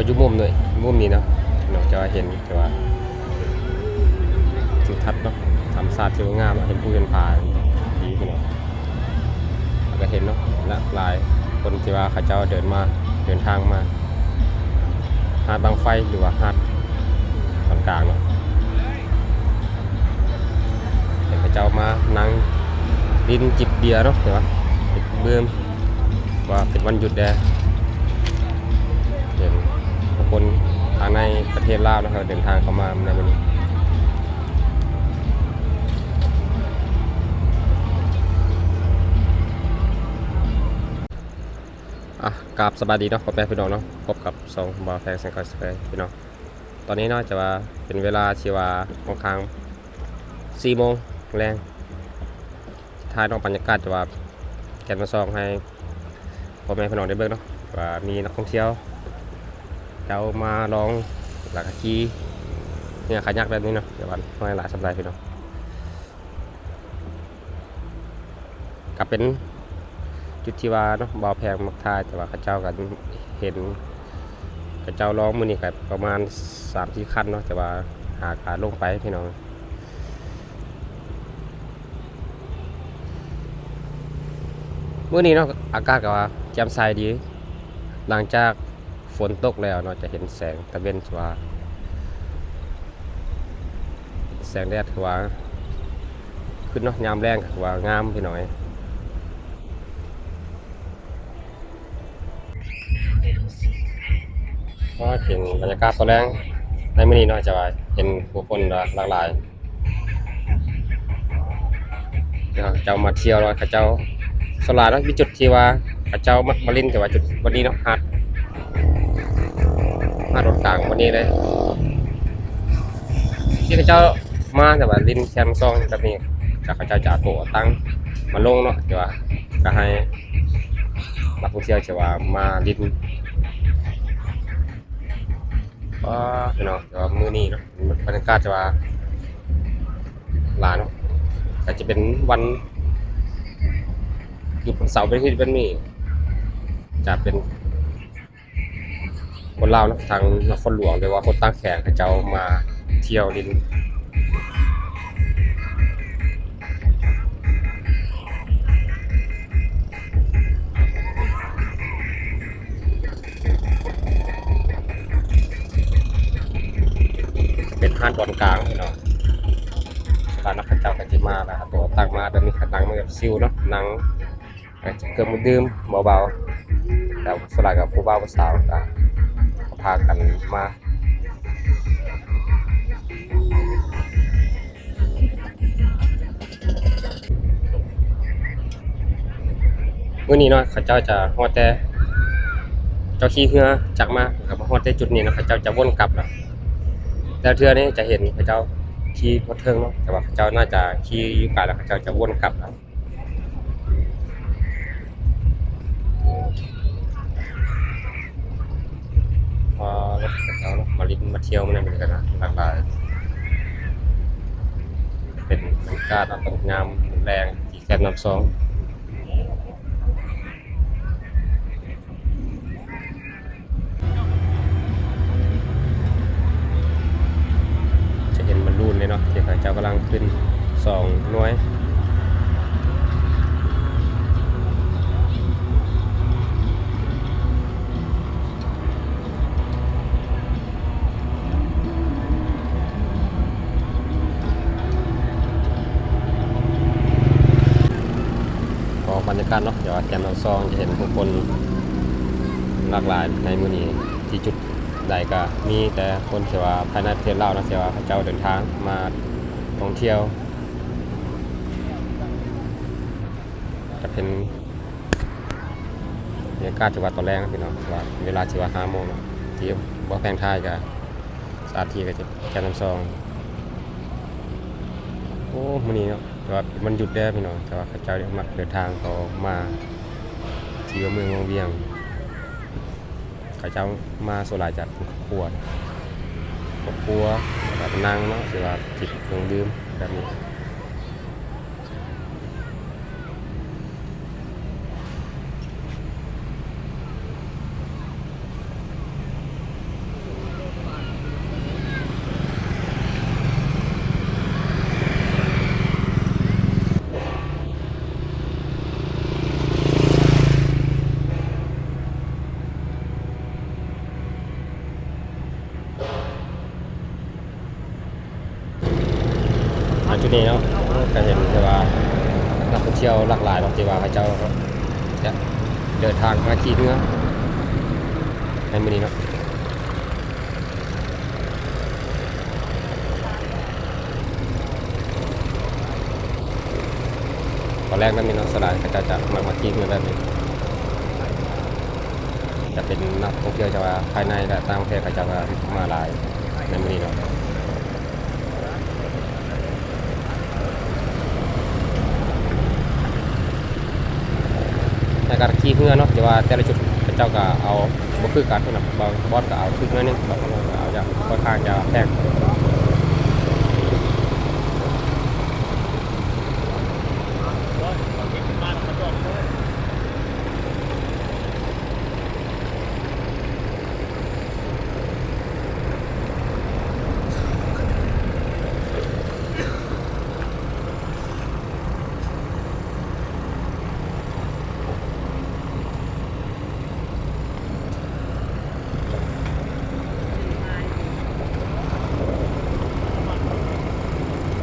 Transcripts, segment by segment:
อยู่มุมนี้เนาะเราจะเห็นแต่ว่าทิวทัศน์เนาะธรรมชาติที่งามเห็นผู้เห็นผาดีพี่น้องก็เห็นเนาะหลายคนที่ว่าเขาเจ้าเดินทางมาหาดบางไฟหรือว่าหาดตอนกลางเนาะเห็นเขาเจ้ามานั่งดินจิบเบียร์เนาะเห็นปะเบื่อว่าเป็นวันหยุดแดเห็นคนทางในประเทศลาวนะครับเดินทางเข้ามาในวันนี้กราบสบายดีเนาะพ่อแม่พี่น้องเนาะพบกับซองบาแฟงแซงคอยสเปรย์พี่น้องตอนนี้เนาะจะว่าเป็นเวลาที่ว่าค่อนข้าง4 โมงแรงท้ายน้องบรรยากาศจะว่าแกนมาซองให้พ่อแม่พี่น้องได้เบิ่งเนาะว่ามีนักท่องเที่ยวเจ้ามาลองหลักขี่เนี่ยขายักแบบนี้เนาะเดี๋ยววันให้หลายสบายพี่น้องกับเป็นจุดที่ว่าเนาะบ่าวแพงมักทายแต่ว่าเขาเจ้ากันเห็นเขาเจ้าร้องมือนี่กับประมาณ3-4 คันเนาะแต่ว่าหาขาลงไปพี่น้องมื้อนี้เนาะอากาศก็ว่าแจ่มใสดีหลังจากฝนตกแล้วเนาะจะเห็นแสงตะเวนว่าแสงแดดถือว่าขึ้นเนาะยามแรงถือว่างามพี่น้องก็เห็นบรรยากาศตอนแรกในมื้อนี้เนาะจะว่าเห็นผู้คนหลากหลายเจ้ามาเที่ยวเนาะเขาเจ้าสลาดเนาะมีจุดที่ว่าเขาเจ้ามาลินแต่ว่าจุดวันนี้เนาะหาดรถกลางวันนี้เลยที่เขาเจ้ามาแต่ว่าลินแคมซองแบบนี้เขาเจ้าจะเอาตัวตั้งมาลงเนาะแต่ว่าก็ให้นักท่องเที่ยวจะว่ามาลินก็เนาะแต่ว่ามื้อนี้เนาะบรรยากาศจะว่าหลายเนาะก็จะเป็นวันหยุดวันเสาร์เป็นที่เป็นนี่จะเป็นคนลาวนะทางนครหลวงหรือว่าคนตั้งแขกเขาเจ้ามาเที่ยวลินเป็นห้านบอลกลางเนาะร้านนักเจ้าก็จะมาแล้วตัวตั้งมาแบบนี้ตั้งมาแบบซิวเนาะนั่งเกือบมือดื่มเบาๆแต่สลายกับผู้บ่าวผู้สาวก็พากันมามื้อนี้เนาะเขาเจ้าจะฮอดแต่เจ้าขี่เรือจักมากับฮอดแต่จุดนี้เนาะเขาเจ้าจะวนกลับแล้วแต่เทื่อนี้จะเห็นเขาเจ้าขี่รถเทิงเนาะแต่ว่าเขาเจ้าน่าจะขี่อยู่ไกลแล้วเขาเจ้าจะวนกลับแล้วพอรถเขาเจ้าเนาะมาลินมาเที่ยวมันเหมือนกันนะหลากหลายเป็นบรรยากาศตกงามแรงที่แคมป์น้ำซองจะเห็นบอลลูนเลยเนาะที่เขาเจ้ากำลังขึ้น2 หน่วยบรรยากาศเนาะเดี๋ยวแกมเราซองจะเห็นผู้คนหลากหลายในมื้อนี้ที่จุดใดก็มีแต่คนที่ว่าภายในประเทศลาวนะที่ว่าเขาเจ้าเดินทางมาท่องเที่ยวจะเป็นบรรยากาศจังหวัดตอนแรกนะพี่น้องว่าเวลาที่ว่า5 โมงนะที่บ่แพงท้ายก็สถานที่ก็จะแกมเราซองโอ้มื้อนี้เนาะแต่ว่ามันหยุดได้พี่น้องแต่ว่าเขาเจ้ามักเดินทางเขามาที่เมืองวังเวียงเขาเจ้ามาโซลาจากครอบครัวแบบนั่งเนาะหรือว่าจิบเครื่องดื่มแบบนี้ นี้เนาะก็เห็นที่ว่านักท่องเที่ยวหลากหลายเนาะที่ว่าเขาเจ้าจะเดินทางมาขี่เรือในมื้อนี้เนาะตอนแรกนั้นมีน้องสลายเขาจะมาขี่เรือแบบนี้จะเป็นนักท่องเที่ยวชาวภายในและต่างประเทศเขาจะมาหลายในมื้อนี้เนาะในการขี่เรือเนาะแต่ว่าแต่ละจุดเจ้าก็เอาบ่คือกันนะบางบอสก็เอาคือน้อยนึงบางคนก็เอาจะค่อนข้างจะแพง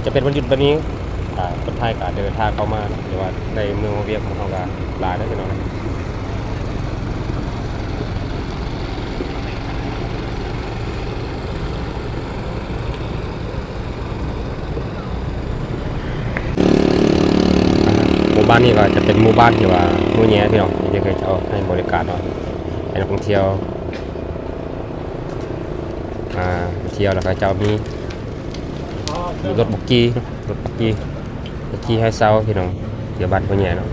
จะเป็นวันหยุดแบบนี้คนไทยก็เดินทางเข้ามาหรือว่าในเมืองเวียงของเราก็หลายได้เป็นน้อยหมู่บ้านนี้ก็จะเป็นหมู่บ้านที่ว่าหมู่แย่พี่น้องที่เคยเอาให้บริการเนาะให้นักท่องเที่ยวเที่ยวแล้วก็เจ้ามีรถบุกกี้รถบุกกี้ให้เช่าพี่น้องเที่ยวบ้านหมู่แย่เนาะ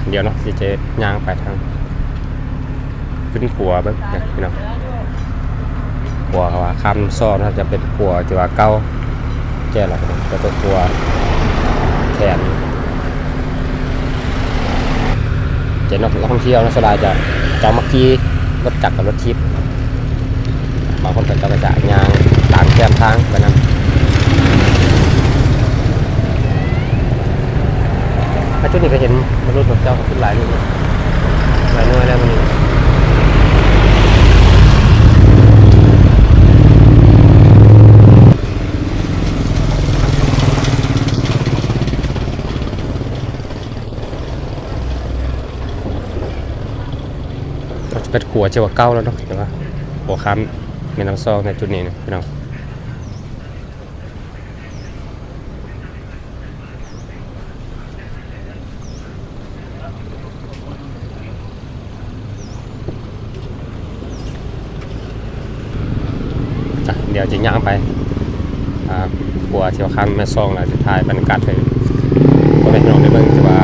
เดี๋ยวเนาะสิเจะย่างไปทางขึ้นขัวเบิ่งเนี่ยพี่น้องขัวเขาว่าคำซ้อนจะเป็นขัวที่ว่าเก่าแก่แล้วพี่น้องแล้วก็ขัวแขนเจะนักท่องเที่ยวนักสลายจะมักขี่รถจักรกับรถทิพย์บางคนก็จะย่างตามแคมทางไปนั้นถ้าจุดนี้ก็เห็นมนุษย์ของเจ้าขึ้นหลายนี่หลายหน่วยแล้วมันนี่จะเป็นขัวเจ้าเก้าแล้วเนาะแต่ว่าหัวค้ำแม่น้ำซองในจุดนี้นะพี่น้องเดี๋ยวจะย่างไปขัวเที่ยวค้ำแม่ซองแล้วจะถ่ายบรรยากาศเลยก็เป็นพี่น้องได้เบิ่งแต่ว่า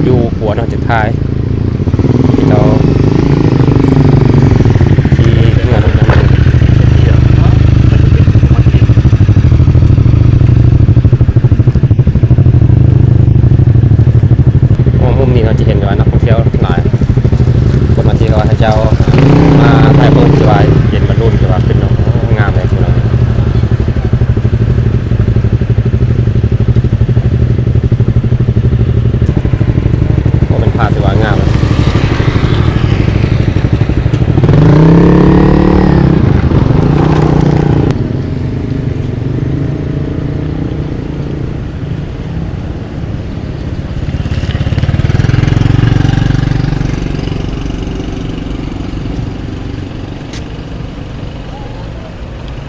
อยู่ขัวเนาะจะถ่ายเรามุมนี้เราจะเห็นว่านักท่องเที่ยวหลายคนมาที่เขาให้เจ้ามาถ่ายรูปสบายเย็นบรรลุสบายขึ้นเนาะงามเลยทีเดียวก็เป็นภาพที่ว่างามเลย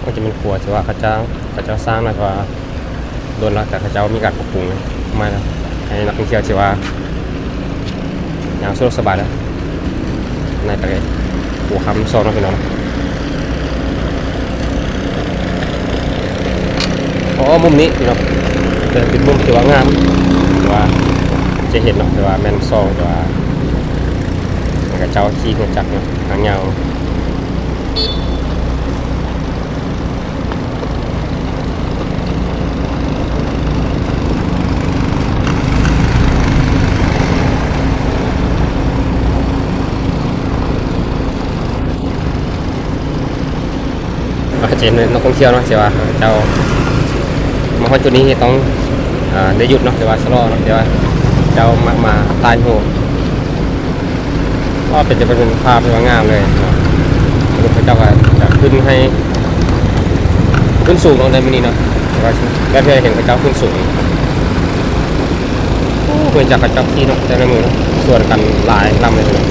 ก็จะเป็นครัวที่ว่าเขาเจ้าสร้างนะว่าโดนแล้วแต่เขาเจ้ามีการปรับปรุงไม่นะให้นักท่องเที่ยวที่ว่าอย่างสะดวกสบายแล้วในประเทศหัวคำซองนะพี่น้องมุมนี้พี่น้องเป็นมุมที่ว่างามว่าจะเห็นเนาะแต่ว่าแม่นซองแต่ว่าเขาเจ้าขี่หัวจักรเนาะหางยาว เจนนักท่องเที่ยวเนาะเสียว่าเจ้ามาฮอดจุดนี้ต้องได้หยุดเนาะเสียว่าชะลอเนาะเสียว่า เจ้ามาตายโหงก็เป็นจะเป็นภาพที่ว่างามเลยเนาะพระเจ้าก็จะขึ้นให้ขึ้นสูงลงในมินิเนาะก็เพื่อเห็นพระเจ้าขึ้นสูงเหมือนจากกระจกที่เนาะแต่ในมือเนาะส่วนกันหลายลำเลยเนาะ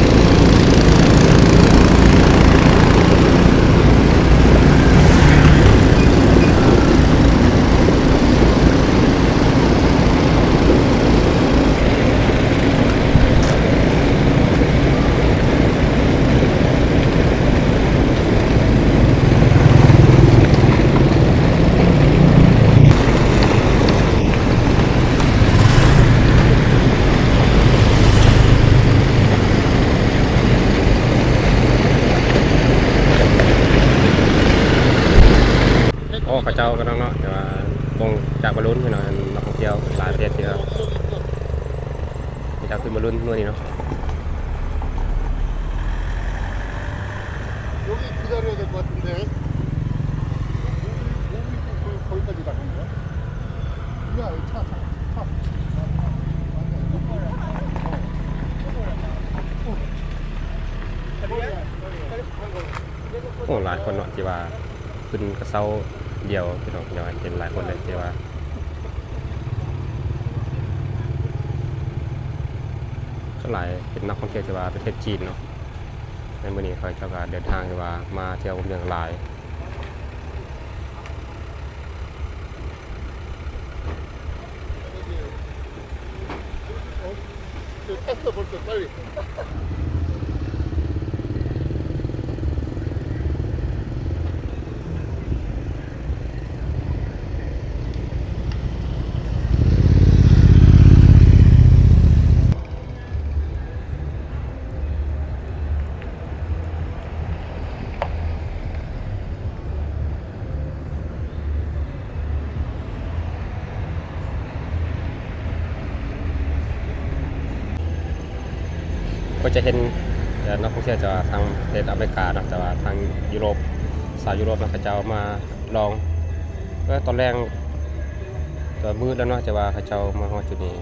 โอ้เขาเจ้าก็ต้องเนาะแต่ว่าตรงจากบอลลูนพี่น้องนักท่องเที่ยวหลายประเทศที่เราจะขึ้นบอลลูนนู่นนี่เนาะ 여기 기다려야 될 것 같은데. 거기까지 가는 거야? 야, 차. โอ้หลายคนเนาะที่ว่าขึ้นกระเซ้าเดียวพี่น้องเห็นหลายคนเลยที่ว่าส่วนหลายเป็นนักท่องเที่ยวที่ว่าประเทศจีนเนาะในมื้อนี้เขาเจ้าก็เดินทางที่ว่ามาเที่ยวเมืองหลาย 탔어 벌써 빨리. ก็จะเห็นนักท่องเที่ยวจะทางประเทศอเมริกานะแต่ว่าทางยุโรปสาวยุโรปนะเขาจะมาลองก็ตอนแรกตัวมืดแล้วเนาะจะว่าเขาจะมาฮอดจุดนี้